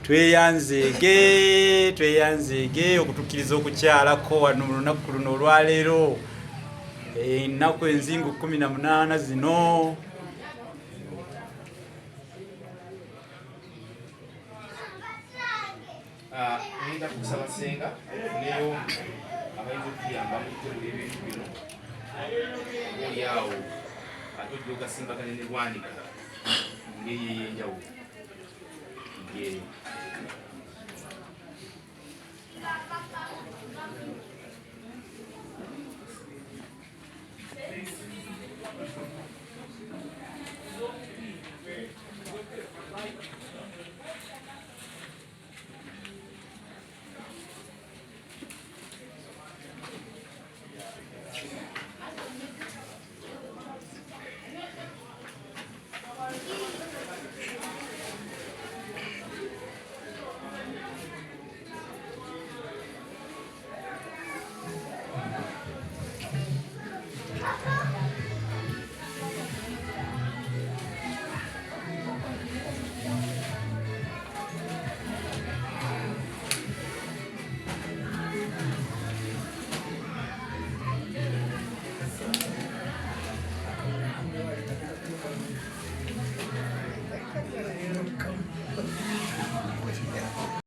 tweyanzeege okutukkiriza okukyalako wano mu lunaku luno olwaleero ennaku enzingu 18 zino. Nenda kusaba senga neyo abayinza okuyamba mu kutegula ebintu bino oliawo ate ojja ogasimbagane ne lwanika ngeri eyenjawulo ngeyo